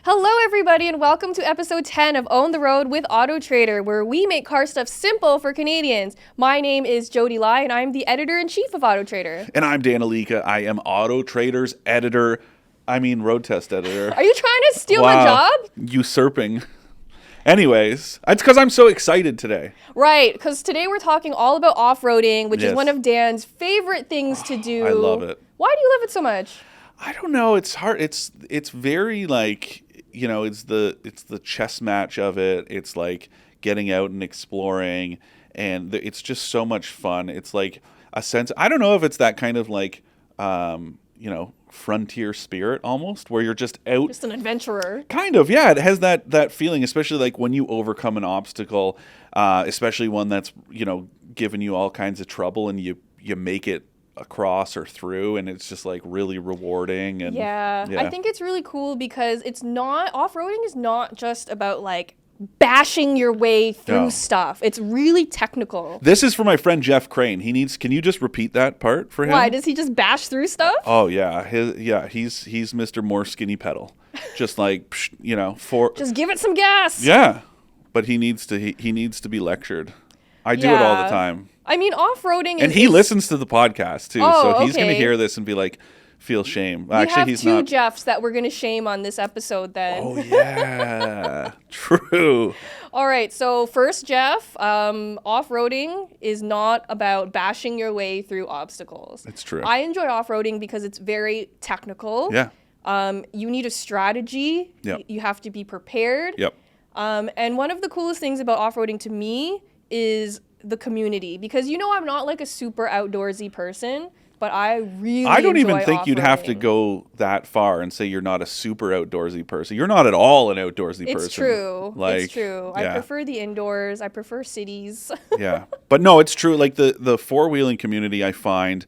Hello, everybody, and welcome to episode 10 of Own the Road with AutoTrader, where we make car stuff simple for Canadians. My name is Jodi, and I'm the editor-in-chief of AutoTrader. And I'm Dan Alika. I am AutoTrader's road test editor. Are you trying to steal my job? Usurping. Anyways, it's because I'm so excited today. Right, because today we're talking all about off-roading, which is Yes. one of Dan's favorite things to do. I love it. Why do you love it so much? I don't know. It's hard. It's very like, it's the chess match of it. It's like getting out and exploring, and it's just so much fun. It's like a sense. I don't know if it's that kind of like, frontier spirit almost, where you're just out. Just an adventurer. Kind of, yeah. It has that feeling, especially like when you overcome an obstacle, especially one that's, giving you all kinds of trouble, and you make it across or through, and it's just like really rewarding. And Yeah, I think it's really cool because off-roading is not just about like bashing your way through stuff. It's really technical. This is for my friend Jeff Crane. Can you just repeat that part for him? Why, does he just bash through stuff? Oh yeah, he's Mr. More Skinny Pedal, just like just give it some gas. Yeah, but he needs to be lectured. I do it all the time. I mean, off-roading is... And he listens to the podcast too, so he's going to okay. hear this and be like, feel shame. He's two Jeffs that we're going to shame on this episode then. Oh yeah, true. All right, so first, Jeff, off-roading is not about bashing your way through obstacles. It's true. I enjoy off-roading because it's very technical. Yeah. You need a strategy. Yep. You have to be prepared. Yep. And one of the coolest things about off-roading to me is the community, because I'm not like a super outdoorsy person, but I don't even think you'd have to go that far and say you're not a super outdoorsy person. You're not at all an outdoorsy person. It's true. Like, it's true. Yeah. I prefer the indoors. I prefer cities. Yeah. But no, it's true. Like the four-wheeling community, I find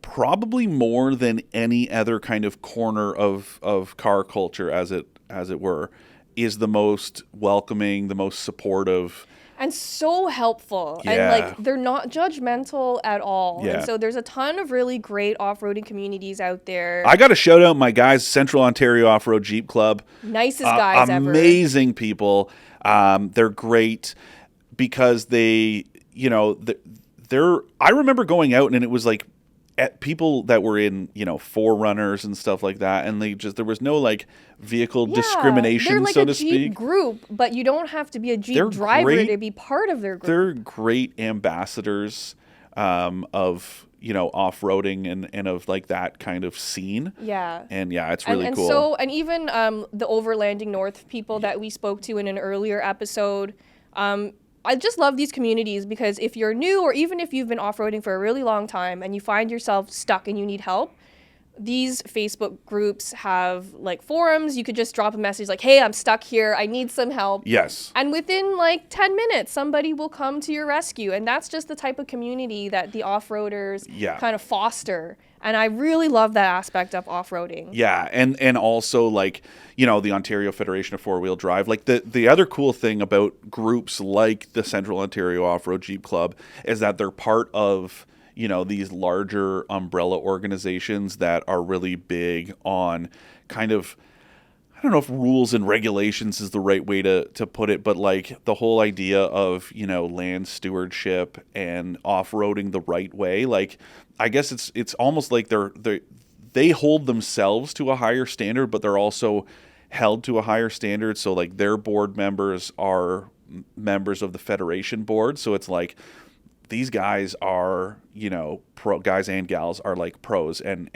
probably more than any other kind of corner of car culture, as it were, is the most welcoming, the most supportive. And so helpful. Yeah. And like they're not judgmental at all. Yeah. And so there's a ton of really great off-roading communities out there. I got to shout out my guys, Central Ontario Off-Road Jeep Club. Nicest guys ever. Amazing people. They're great because they're I remember going out and it was like at people that were in, forerunners and stuff like that, and there was no like vehicle discrimination, they're like so a to Jeep speak. Group, but you don't have to be a Jeep driver to be part of their group. They're great ambassadors of off-roading and of like that kind of scene. Yeah. And yeah, it's really cool. So, and even the Overlanding North people that we spoke to in an earlier episode, I just love these communities because if you're new, or even if you've been off-roading for a really long time and you find yourself stuck and you need help, these Facebook groups have like forums. You could just drop a message like, hey, I'm stuck here. I need some help. Yes. And within like 10 minutes, somebody will come to your rescue. And that's just the type of community that the off-roaders kind of foster. And I really love that aspect of off-roading. Yeah, and also like, the Ontario Federation of Four-Wheel Drive. Like the other cool thing about groups like the Central Ontario Off-Road Jeep Club is that they're part of these larger umbrella organizations that are really big on kind of, I don't know if rules and regulations is the right way to put it, but like the whole idea of, land stewardship and off-roading the right way. Like, I guess it's almost like they hold themselves to a higher standard, but they're also held to a higher standard. So like their board members are members of the Federation board. So it's like, these guys are, guys and gals are like pros and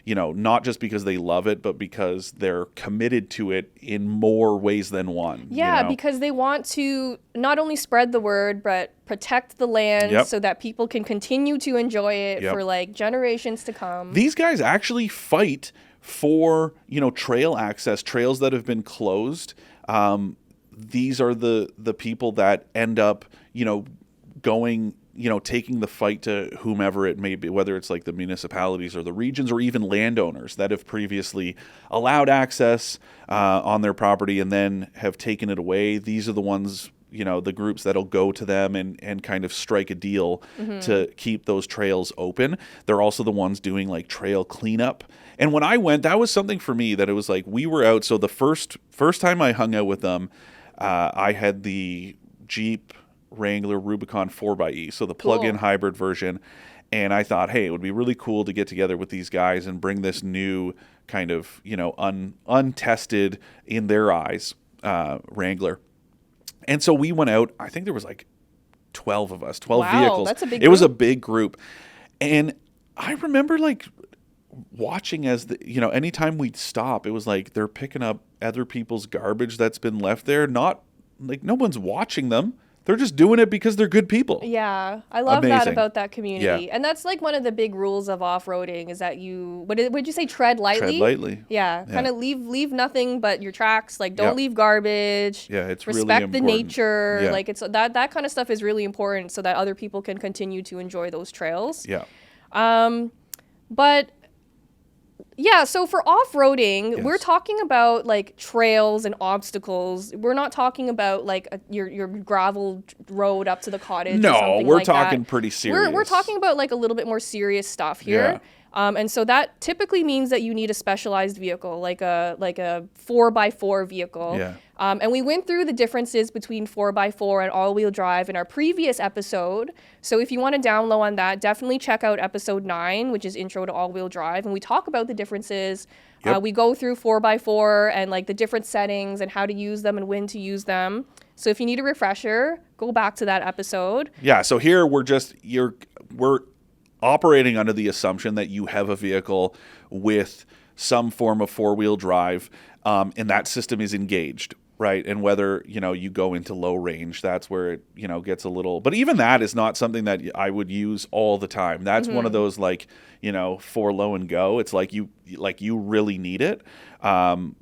not just because they love it, but because they're committed to it in more ways than one. Yeah, because they want to not only spread the word, but protect the land so that people can continue to enjoy it for like generations to come. These guys actually fight for, trail access, trails that have been closed. These are the people that end up, going, taking the fight to whomever it may be, whether it's like the municipalities or the regions or even landowners that have previously allowed access on their property and then have taken it away. These are the ones the groups that'll go to them and kind of strike a deal to keep those trails open. They're also the ones doing like trail cleanup. And when I went, that was something for me that it was like we were out. So the first time I hung out with them, I had the Jeep Wrangler Rubicon 4xe, so the plug-in hybrid version. And I thought, hey, it would be really cool to get together with these guys and bring this new kind of, untested in their eyes Wrangler. And so we went out. I think there was like 12 of us, 12 vehicles. That's a big It was a group. big group. And I remember like watching as anytime we'd stop, it was like they're picking up other people's garbage that's been left there. Not like no one's watching them. They're just doing it because they're good people. Yeah, I love that Amazing. about that community. Yeah. And that's like one of the big rules of off-roading is that would you say tread lightly? Tread lightly. Yeah, kind of leave nothing but your tracks. Like don't Yep. leave garbage. Yeah, it's really respect the important. nature. Yeah. Like it's that kind of stuff is really important so that other people can continue to enjoy those trails. Yeah. But yeah, so for off-roading, we're Yes. talking about like trails and obstacles. We're not talking about like your gravel road up to the cottage. No, or something we're like talking that. pretty serious. We're talking about like a little bit more serious stuff here. And so that typically means that you need a specialized vehicle, like a 4x4 vehicle. Yeah. And we went through the differences between 4x4 and all-wheel drive in our previous episode. So if you want to down low on that, definitely check out episode 9, which is Intro to All-Wheel Drive. And we talk about the differences. Yep. We go through 4x4 and like the different settings and how to use them and when to use them. So if you need a refresher, go back to that episode. Yeah, so here we're operating under the assumption that you have a vehicle with some form of four-wheel drive, and that system is engaged, right? And whether, you go into low range, that's where it, gets a little... But even that is not something that I would use all the time. That's one of those, like, for low and go. It's like you really need it,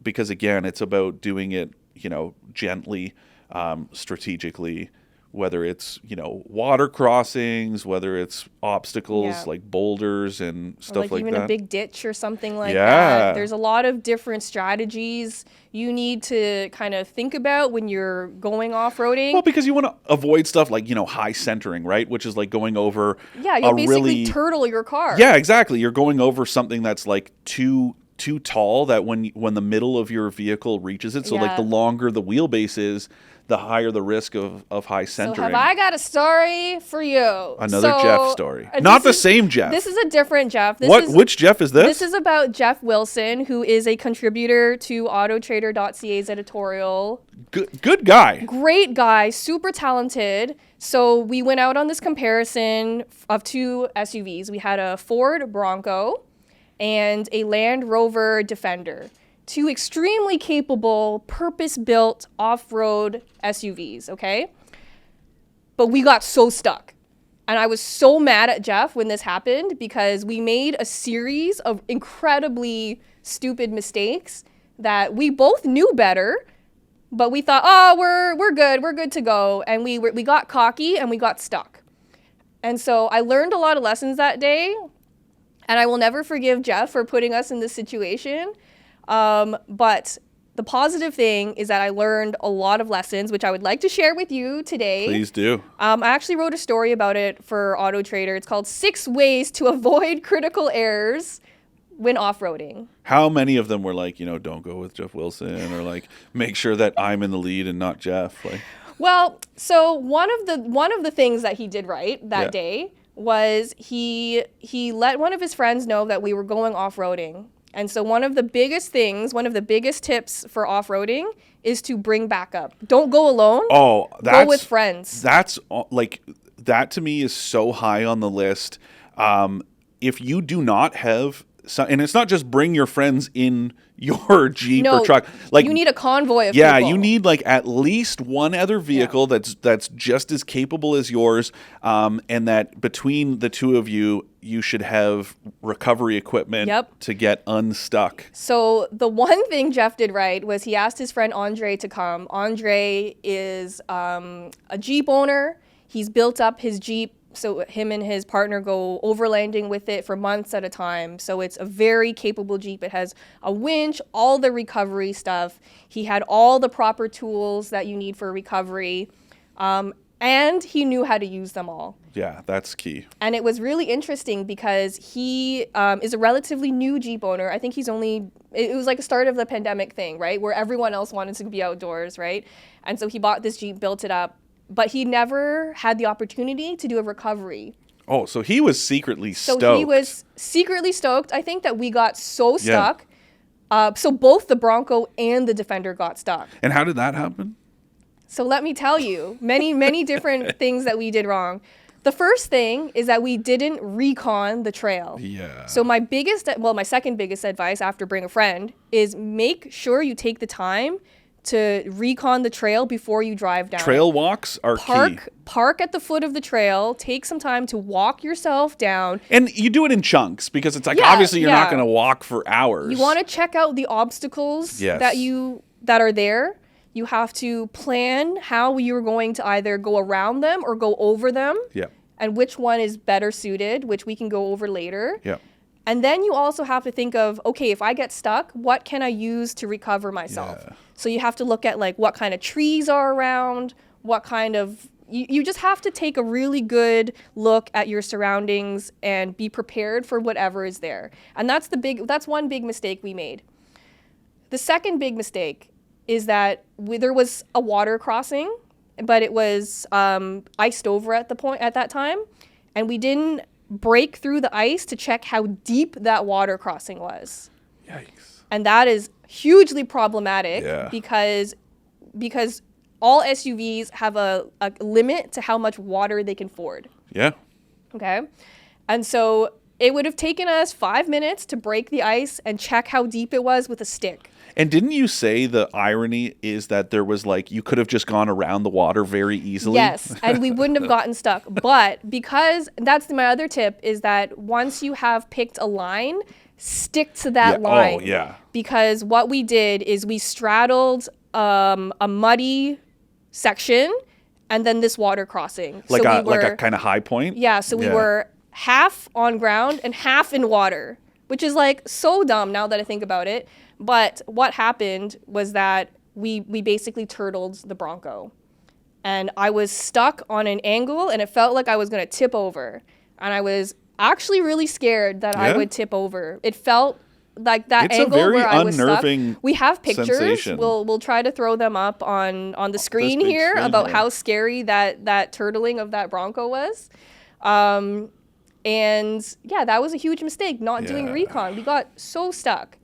because, again, it's about doing it, gently, strategically, whether it's, water crossings, whether it's obstacles like boulders and stuff like even that. a big ditch or something like Yeah. that. There's a lot of different strategies you need to kind of think about when you're going off-roading. Well, because you want to avoid stuff like, high centering, right? Which is like going over Yeah, you'll a basically really... turtle your car. Yeah, exactly. You're going over something that's like too tall that when the middle of your vehicle reaches it, so like Yeah. the longer the wheelbase is, the higher the risk of high centering. So have I got a story for you? Another Jeff story. this Not the is- same Jeff. This is a different Jeff. Which Jeff is this? This is about Jeff Wilson, who is a contributor to AutoTrader.ca's editorial. Good guy. Great guy, super talented. So we went out on this comparison of two SUVs. We had a Ford Bronco and a Land Rover Defender. Two extremely capable, purpose-built off-road SUVs, okay? But we got so stuck. And I was so mad at Jeff when this happened because we made a series of incredibly stupid mistakes that we both knew better, but we thought, oh, we're good to go. And we got cocky and we got stuck. And so I learned a lot of lessons that day, and I will never forgive Jeff for putting us in this situation. But the positive thing is that I learned a lot of lessons, which I would like to share with you today. Please do. I actually wrote a story about it for AutoTrader. It's called 6 Ways to Avoid Critical Errors when Off-Roading. How many of them were like, don't go with Jeff Wilson, or like make sure that I'm in the lead and not Jeff? Like, Well, so one of the things that he did right that day was he let one of his friends know that we were going off-roading. And so one of the biggest tips for off-roading is to bring backup. Don't go alone. oh, Go with friends. That's like, that to me is so high on the list. If you do not have, and it's not just bring your friends in your Jeep or truck. Like, you need a convoy of yeah, people. you need like at least one other vehicle that's just as capable as yours, and that between the two of you, you should have recovery equipment to get unstuck. So the one thing Jeff did right was he asked his friend Andre to come. Andre is a Jeep owner. He's built up his Jeep, so him and his partner go overlanding with it for months at a time. So it's a very capable Jeep. It has a winch, all the recovery stuff. He had all the proper tools that you need for recovery. And he knew how to use them all. Yeah, that's key. And it was really interesting because he is a relatively new Jeep owner. I think he's only, it was like a start of the pandemic thing, right? Where everyone else wanted to be outdoors, right? And so he bought this Jeep, built it up, but he never had the opportunity to do a recovery. Oh, so he was secretly stoked. So he was secretly stoked. I think that we got so stuck. So both the Bronco and the Defender got stuck. And how did that happen? So let me tell you, many different things that we did wrong. The first thing is that we didn't recon the trail. Yeah. So my second biggest advice after bring a friend is make sure you take the time to recon the trail before you drive down. Trail walks are key. Park at the foot of the trail. Take some time to walk yourself down. And you do it in chunks because it's like obviously you're not going to walk for hours. You want to check out the obstacles that are there. You have to plan how you're going to either go around them or go over them. Yeah. And which one is better suited, which we can go over later. Yeah. And then you also have to think of, okay, if I get stuck, what can I use to recover myself? Yeah. So you have to look at like what kind of trees are around, what kind of, you just have to take a really good look at your surroundings and be prepared for whatever is there. And that's one big mistake we made. The second big mistake is that there was a water crossing, but it was iced over at that time, and we didn't break through the ice to check how deep that water crossing was. Yikes. And that is hugely problematic because all SUVs have a limit to how much water they can ford. Yeah. Okay. And so it would have taken us 5 minutes to break the ice and check how deep it was with a stick. And didn't you say the irony is that there was like, you could have just gone around the water very easily? Yes, and we wouldn't have gotten stuck. But because that's my other tip is that once you have picked a line, stick to that line. Oh, yeah. Because what we did is we straddled a muddy section and then this water crossing. Like a kind of high point? Yeah, so we were half on ground and half in water, which is like so dumb now that I think about it. But what happened was that we basically turtled the Bronco. And I was stuck on an angle and it felt like I was going to tip over. And I was actually really scared that I would tip over. It felt like that angle where I was stuck. We have pictures. Sensation. We'll try to throw them up on the screen here about how scary that turtling of that Bronco was. And yeah, that was a huge mistake, not doing recon. We got so stuck.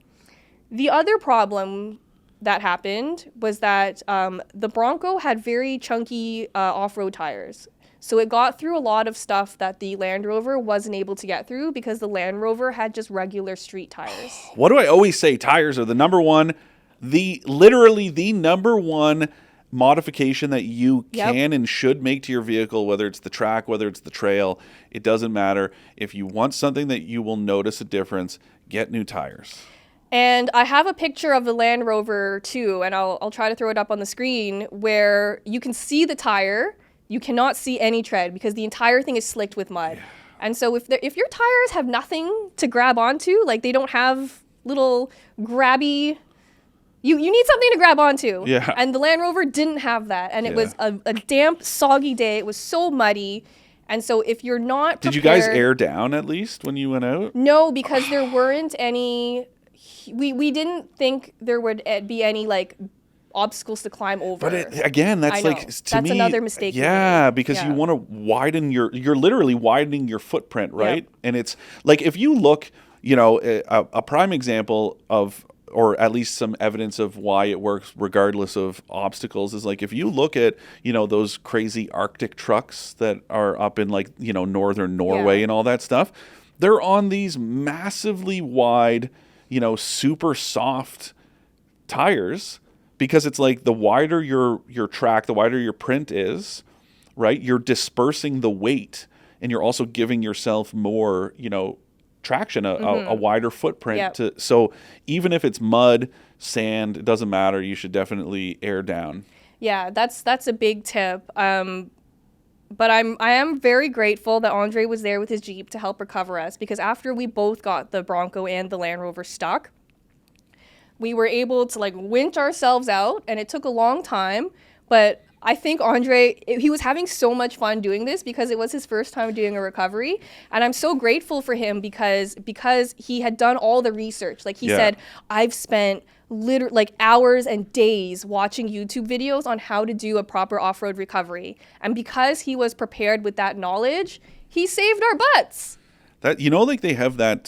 The other problem that happened was that the Bronco had very chunky off-road tires. So it got through a lot of stuff that the Land Rover wasn't able to get through because the Land Rover had just regular street tires. What do I always say? Tires are the number one, literally the number one modification that you can and should make to your vehicle, whether it's the track, whether it's the trail. It doesn't matter. If you want something that you will notice a difference, get new tires. And I have a picture of the Land Rover too, and I'll try to throw it up on the screen, where you can see the tire. You cannot see any tread because the entire thing is slicked with mud. Yeah. And so if your tires have nothing to grab onto, like they don't have little grabby, you need something to grab onto. Yeah. And the Land Rover didn't have that. And it was a damp, soggy day. It was so muddy. And so if you're not prepared... Did you guys air down at least when you went out? No, because there weren't any... We didn't think there would be any like obstacles to climb over. But again, that's like to me, another mistake. Yeah, because you want to widen you're literally widening your footprint, right? Yep. And it's like if you look, a prime example of, or at least some evidence of why it works regardless of obstacles is like if you look at, those crazy Arctic trucks that are up in like, northern Norway and all that stuff, they're on these massively wide, super soft tires because it's like the wider your track, the wider your print is, right? You're dispersing the weight and you're also giving yourself more, traction, a wider footprint. So even if it's mud, sand, it doesn't matter. You should definitely air down. Yeah, that's a big tip. But I am very grateful that Andre was there with his Jeep to help recover us because after we both got the Bronco and the Land Rover stuck, we were able to like winch ourselves out and it took a long time, but I think Andre, he was having so much fun doing this because it was his first time doing a recovery. And I'm so grateful for him because he had done all the research. Like he said, I've spent literally like hours and days watching YouTube videos on how to do a proper off-road recovery. And because he was prepared with that knowledge, he saved our butts. That, like they have that,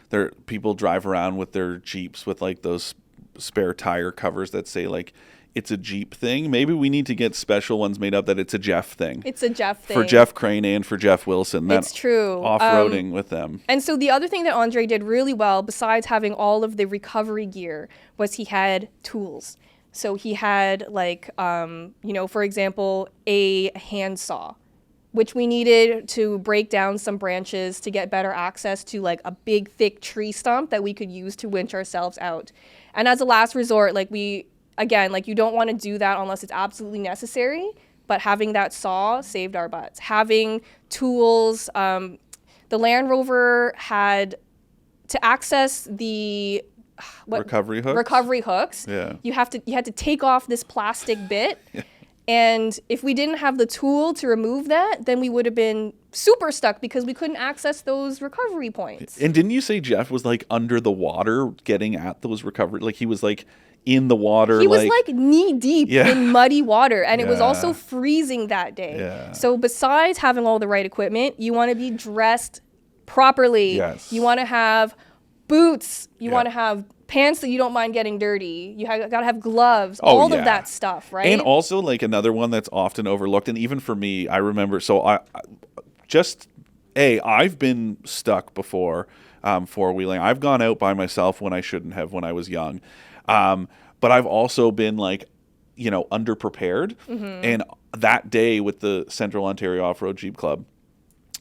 their people drive around with their Jeeps with like those spare tire covers that say like, it's a Jeep thing. Maybe we need to get special ones made up that it's a Jeff thing. It's a Jeff thing. For Jeff Crane and for Jeff Wilson. It's true. Off-roading with them. And so the other thing that Andre did really well, besides having all of the recovery gear, was he had tools. So he had like, for example, a handsaw, which we needed to break down some branches to get better access to like a big, thick tree stump that we could use to winch ourselves out. And as a last resort, you don't want to do that unless it's absolutely necessary, but having that saw saved our butts. Having tools, the Land Rover had to access the recovery hooks. Yeah. You had to take off this plastic bit. And if we didn't have the tool to remove that, then we would have been super stuck because we couldn't access those recovery points. And didn't you say Jeff was like under the water getting at those recovery? Like he was like in the water. He was like knee deep in muddy water. And it was also freezing that day. Yeah. So besides having all the right equipment, you want to be dressed properly. Yes. You want to have boots. You want to have pants that you don't mind getting dirty. You got to have gloves, all of that stuff, right? And also like another one that's often overlooked. And even for me, I remember, so I've been stuck before four-wheeling. I've gone out by myself when I shouldn't have when I was young. But I've also been like, underprepared. Mm-hmm. And that day with the Central Ontario Off-Road Jeep Club,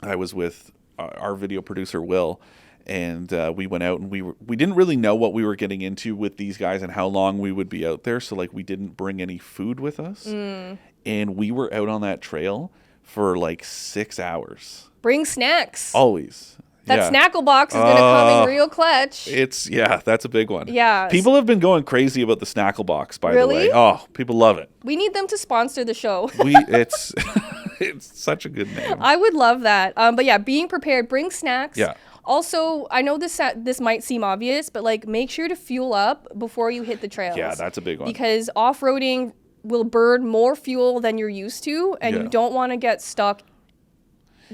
I was with our video producer, Will, and we went out and we didn't really know what we were getting into with these guys and how long we would be out there. So like we didn't bring any food with us. And we were out on that trail for like 6 hours. Bring snacks. Always. That snackle box is going to come in real clutch. That's a big one. Yeah. People have been going crazy about the snackle box, by the way. Oh, people love it. We need them to sponsor the show. It's such a good name. I would love that. But yeah, being prepared, bring snacks. Yeah. Also, I know this might seem obvious, but like make sure to fuel up before you hit the trails. Yeah, that's a big one. Because off-roading will burn more fuel than you're used to, and you don't want to get stuck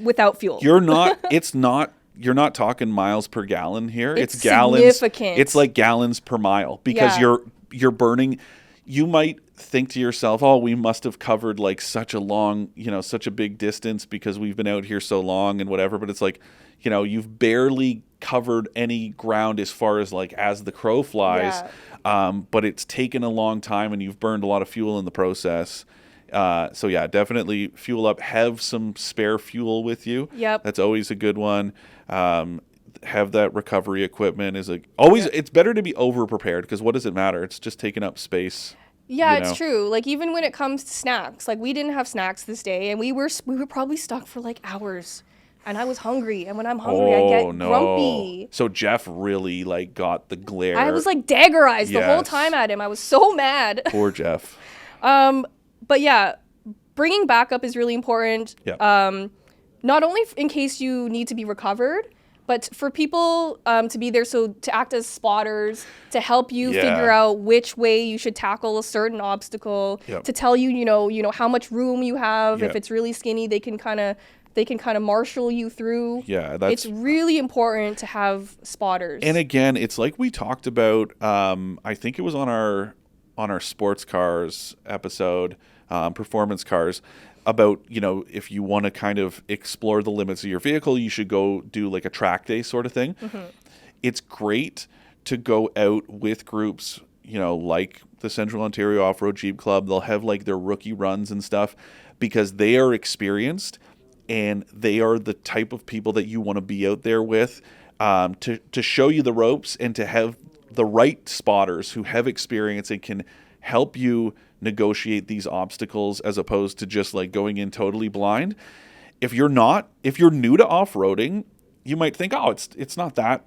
without fuel. You're not talking miles per gallon here. It's gallons. Significant. It's like gallons per mile because you're burning. You might think to yourself, oh, we must have covered like such a long, such a big distance because we've been out here so long and whatever. But it's like, you've barely covered any ground as far as like as the crow flies. Yeah. But it's taken a long time and you've burned a lot of fuel in the process. So yeah, definitely fuel up. Have some spare fuel with you. Yep. That's always a good one. Have that recovery equipment it's better to be over prepared because what does it matter? It's just taking up space. Yeah, it's true. Like even when it comes to snacks, like we didn't have snacks this day and we were probably stuck for like hours. And I was hungry, and when I'm hungry, I get grumpy. So Jeff really like got the glare. I was like daggerized the whole time at him. I was so mad. Poor Jeff. But yeah, bringing backup is really important. Yeah. Not only in case you need to be recovered, but for people to be there, so to act as spotters, to help you figure out which way you should tackle a certain obstacle, to tell you, how much room you have. If it's really skinny, they can kind of marshal you through. Yeah, it's really important to have spotters. And again, it's like we talked about. I think it was on our sports cars episode, performance cars, about if you want to kind of explore the limits of your vehicle, you should go do like a track day sort of thing. Mm-hmm. It's great to go out with groups, like the Central Ontario Off-Road Jeep Club. They'll have like their rookie runs and stuff because they are experienced. And they are the type of people that you want to be out there with to show you the ropes and to have the right spotters who have experience and can help you negotiate these obstacles as opposed to just like going in totally blind. If you're new to off-roading, you might think, oh, it's not that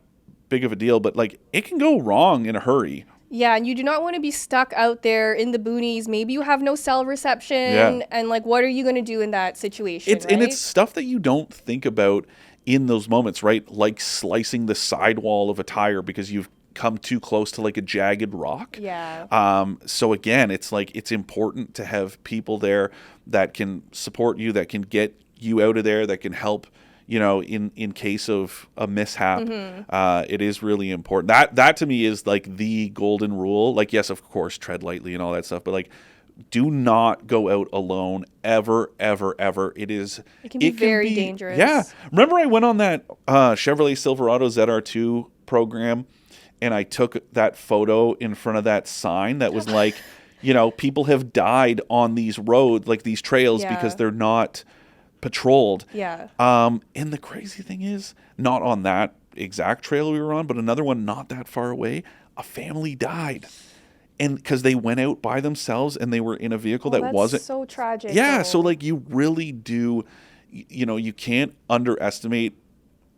big of a deal, but like it can go wrong in a hurry. Yeah, and you do not want to be stuck out there in the boonies. Maybe you have no cell reception, Yeah. and like, what are you going to do in that situation, It's right? and it's stuff that you don't think about in those moments, right? Like slicing the sidewall of a tire because you've come too close to like a jagged rock. Yeah. So again, it's like it's important to have people there that can support you, that can get you out of there, that can help, in case of a mishap. It is really important. That to me is like the golden rule. Like, yes, of course, tread lightly and all that stuff, but like, do not go out alone ever, ever, ever. It can be very dangerous. Yeah. Remember I went on that Chevrolet Silverado ZR2 program and I took that photo in front of that sign that was like, people have died on these roads, like these trails, because they're not patrolled. Yeah. And the crazy thing is, not on that exact trail we were on, but another one not that far away, a family died. And because they went out by themselves and they were in a vehicle that wasn't. So tragic. Yeah. though. So like you really do, you can't underestimate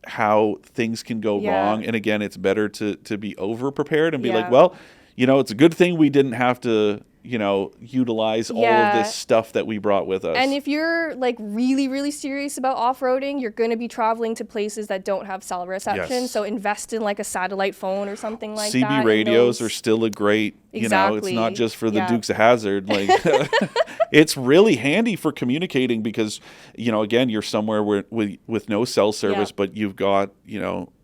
how things can go wrong. And again, it's better to be over prepared and be like, well, it's a good thing we didn't have to, utilize all of this stuff that we brought with us. And if you're like really, really serious about off-roading, you're going to be traveling to places that don't have cell reception. Yes. So invest in like a satellite phone or something like CB that. radios are still a great, it's not just for the Dukes of Hazzard. Like it's really handy for communicating because, again, you're somewhere with no cell service, but you've got,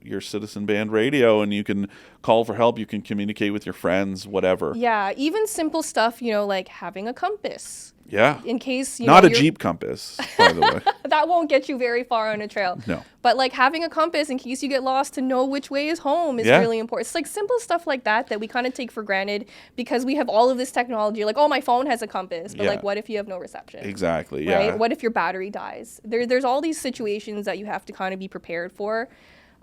your citizen band radio and you can call for help. You can communicate with your friends, whatever. Yeah. Even simple stuff, like having a compass. Yeah. In case not a Jeep compass, by the way. That won't get you very far on a trail. No. But like having a compass in case you get lost to know which way is home is really important. It's like simple stuff like that we kind of take for granted because we have all of this technology. Like, oh, my phone has a compass, but like, what if you have no reception? Exactly. Right? Yeah. What if your battery dies? There's all these situations that you have to kind of be prepared for.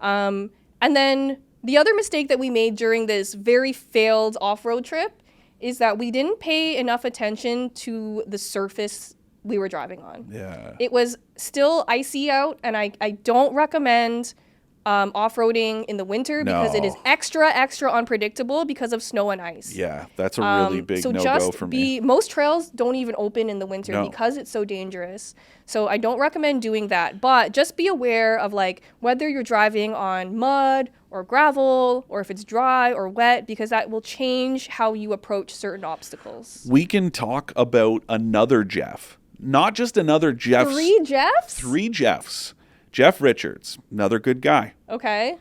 And then the other mistake that we made during this very failed off-road trip is that we didn't pay enough attention to the surface we were driving on. Yeah. It was still icy out, and I don't recommend off-roading in the winter because it is extra unpredictable because of snow and ice. Yeah, that's a really big no-go for me. Most trails don't even open in the winter because it's so dangerous. So I don't recommend doing that. But just be aware of like whether you're driving on mud or gravel or if it's dry or wet because that will change how you approach certain obstacles. We can talk about another Jeff. Not just another Jeff. 3 Jeffs? 3 Jeffs. Jeff Richards, another good guy. Okay.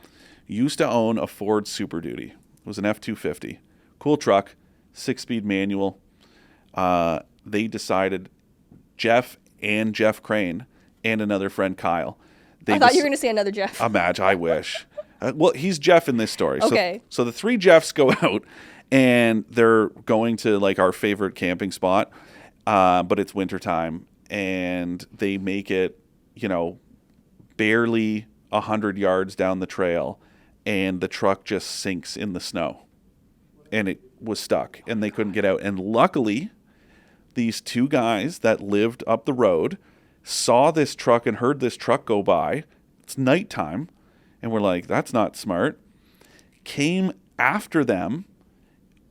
Used to own a Ford Super Duty. It was an F-250. Cool truck, 6-speed manual. They decided, Jeff and Jeff Crane and another friend, Kyle. I thought you were going to say another Jeff. Imagine, I wish. Well, he's Jeff in this story. Okay. So the 3 Jeffs go out and they're going to like our favorite camping spot, but it's wintertime and they make it, barely 100 yards down the trail and the truck just sinks in the snow and it was stuck and they couldn't get out. And luckily, these 2 guys that lived up the road saw this truck and heard this truck go by. It's nighttime. And we're like, that's not smart. Came after them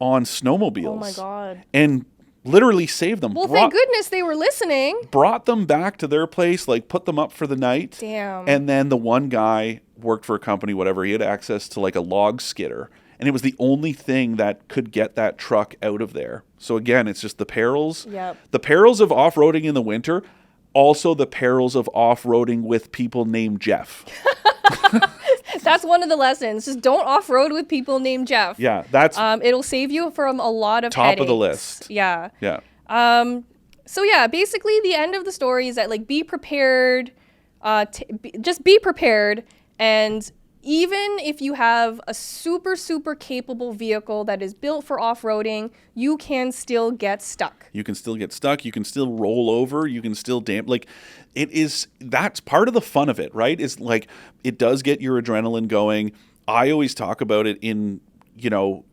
on snowmobiles. Oh my God. And literally saved them. Well, thank goodness they were listening. Brought them back to their place, like put them up for the night. Damn. And then the one guy worked for a company, whatever. He had access to like a log skidder. And it was the only thing that could get that truck out of there. So again, it's just the perils. Yep. The perils of off-roading in the winter. Also the perils of off-roading with people named Jeff. That's one of the lessons. Just don't off-road with people named Jeff. Yeah, that's it'll save you from a lot of top headaches. of the list. Yeah. Yeah. So yeah, basically the end of the story is that like be prepared. Just be prepared, and even if you have a super, super capable vehicle that is built for off-roading, you can still get stuck. You can still get stuck. You can still roll over. You can still like that's part of the fun of it, right? Is like, it does get your adrenaline going. I always talk about it in,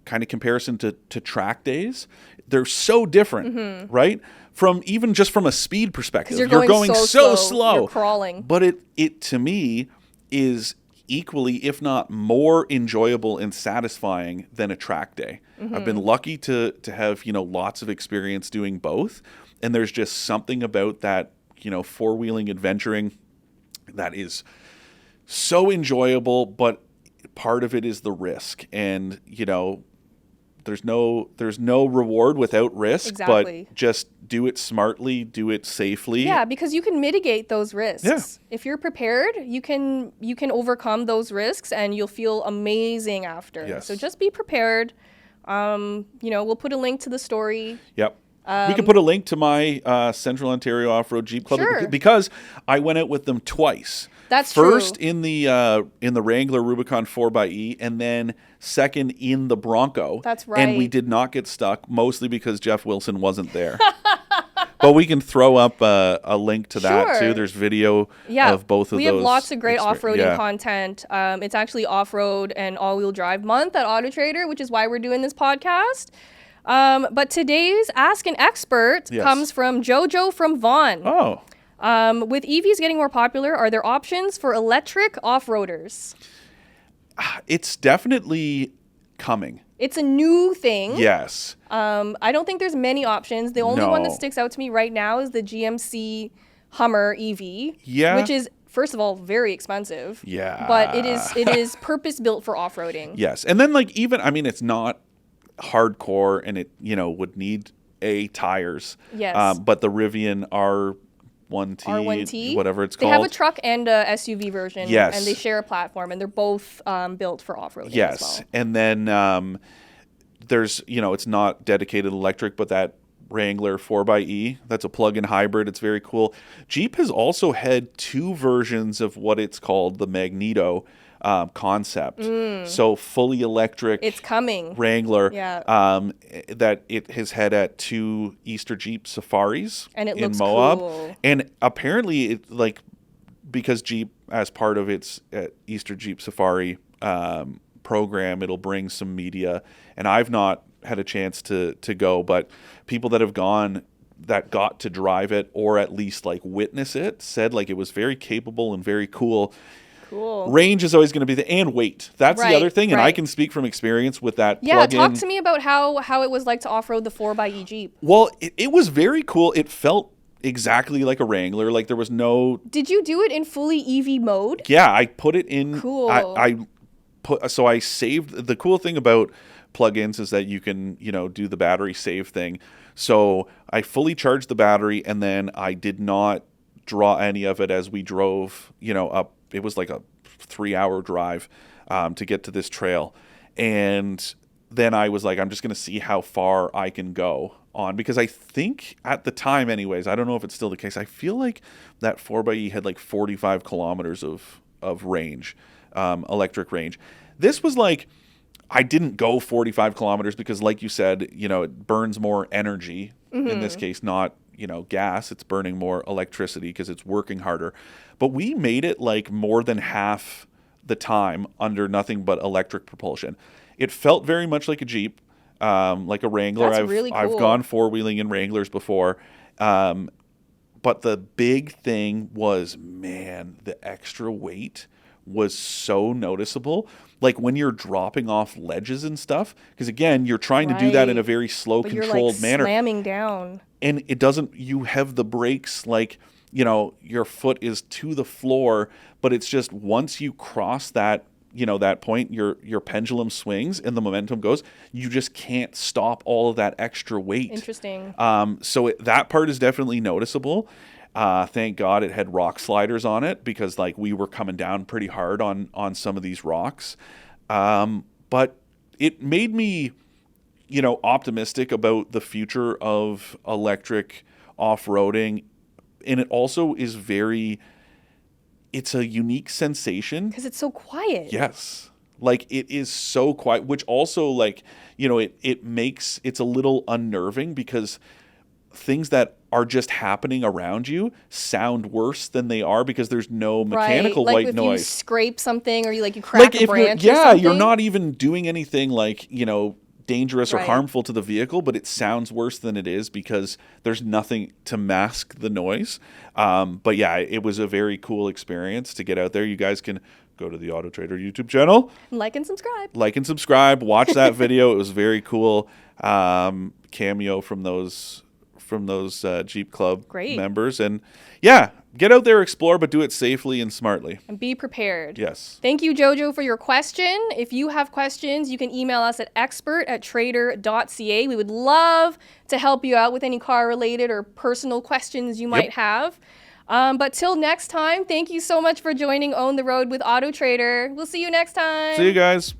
kind of comparison to track days. They're so different, right? From even just from a speed perspective, You're going so slow. You're crawling. But it to me is equally, if not more enjoyable and satisfying than a track day. I've been lucky to have, lots of experience doing both. And there's just something about that, four-wheeling adventuring that is so enjoyable, but part of it is the risk. And, there's no reward without risk, Exactly. but just do it smartly, do it safely. Yeah, because you can mitigate those risks. Yeah. If you're prepared, you can overcome those risks and you'll feel amazing after. Yes. So just be prepared. We'll put a link to the story. Yep. We can put a link to my Central Ontario Off-Road Jeep Club Sure. because I went out with them twice. That's First true. in the Wrangler Rubicon 4xe, and then second in the Bronco. That's right. And we did not get stuck, mostly because Jeff Wilson wasn't there. But we can throw up a link to that Sure. too. There's video of both of those. We have lots of great off-roading yeah. content. It's actually off-road and all-wheel drive month at AutoTrader, which is why we're doing this podcast. But today's Ask an Expert Yes. comes from Jojo from Vaughan. Oh. With EVs getting more popular, are there options for electric off-roaders? It's definitely coming. It's a new thing. Yes. I don't think there's many options. The only one that No. sticks out to me right now is the GMC Hummer EV, Yeah. which is, first of all, very expensive. Yeah. But it is purpose-built for off-roading. Yes. And then it's not hardcore and it, would need tires. Yes. But the Rivian R1T, whatever it's called. They have a truck and a SUV version. Yes. And they share a platform, and they're both built for off-roading Yes. as well. And then there's, it's not dedicated electric, but that Wrangler 4xe, that's a plug-in hybrid. It's very cool. Jeep has also had two versions of what it's called the Magneto concept. So fully electric. It's coming. Wrangler. Yeah. That it has had at two Easter Jeep safaris And it in looks Moab. cool. And apparently, because Jeep, as part of its Easter Jeep Safari program, it'll bring some media. And I've not had a chance to go, but people that have gone that got to drive it or at least witness it said it was very capable and very cool. Cool. Range is always going to be and weight. That's the other thing, and I right. can speak from experience with that Yeah, plug-in. talk to me about how it was like to off-road the 4xe Jeep. Well, it was very cool. It felt exactly like a Wrangler. There was no... Did you do it in fully EV mode? Yeah, I put it in... Cool. I saved... The cool thing about plug-ins is that you can, do the battery save thing. So I fully charged the battery, and then I did not draw any of it as we drove, up. It was like a 3-hour drive to get to this trail. And then I was like, I'm just going to see how far I can go on. Because I think at the time anyways, I don't know if it's still the case, I feel like that 4xe had 45 kilometers of range, electric range. This was I didn't go 45 kilometers because like you said, it burns more energy. In this case, not gas, it's burning more electricity because it's working harder. But we made it more than half the time under nothing but electric propulsion. It felt very much like a Jeep, like a Wrangler. That's really cool. I've gone four-wheeling in Wranglers before. But the big thing was, man, the extra weight was so noticeable. When you're dropping off ledges and stuff, because again, you're trying to do that in a very slow, but controlled you're manner. Slamming down. And it doesn't, you have the brakes your foot is to the floor, but it's just once you cross that, that point, your pendulum swings and the momentum goes, you just can't stop all of that extra weight. Interesting. So that part is definitely noticeable. Thank God it had rock sliders on it because we were coming down pretty hard on some of these rocks. But it made me, optimistic about the future of electric off-roading. And it also is it's a unique sensation. Because it's so quiet. Yes. It is so quiet, which also it makes, it's a little unnerving because things that are just happening around you sound worse than they are because there's no mechanical right. white if noise. You scrape something or you crack a branch or something. You're not even doing anything dangerous or Right. harmful to the vehicle, but it sounds worse than it is because there's nothing to mask the noise. But yeah, it was a very cool experience to get out there. You guys can go to the AutoTrader YouTube channel. Like and subscribe. Like and subscribe. Watch that video. It was very cool. Cameo from those Jeep Club members. And yeah, get out there, explore, but do it safely and smartly. And be prepared. Yes. Thank you, Jojo, for your question. If you have questions, you can email us at expert@trader.ca. We would love to help you out with any car-related or personal questions you might have. But till next time, thank you so much for joining Own the Road with AutoTrader. We'll see you next time. See you guys.